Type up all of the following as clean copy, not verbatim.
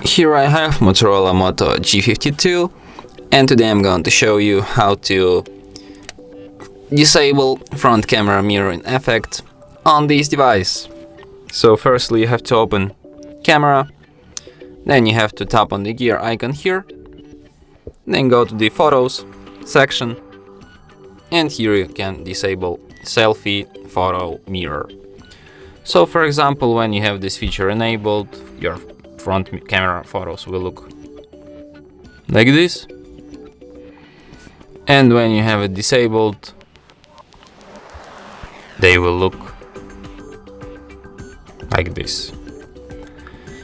Here I have Motorola Moto G52, and today I'm going to show you how to disable front camera mirroring effect on this device. So firstly you have to open camera, then you have to tap on the gear icon here, then go to the photos section, and here you can disable selfie photo mirror. So for example, when you have this feature enabled, your front camera photos will look like this, and when you have it disabled, they will look like this.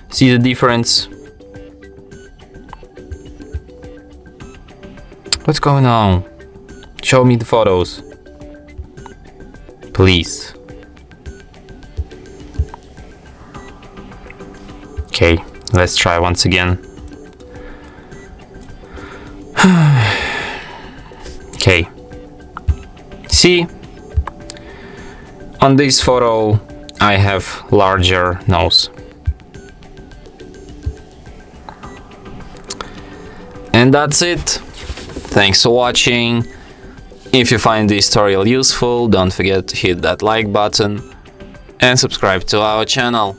See the difference? What's going on? Show me the photos, please. Okay, let's try once again. Okay, see, on this photo I have larger nose. And that's it. Thanks for watching. If you find this tutorial useful, don't forget to hit that like button and subscribe to our channel.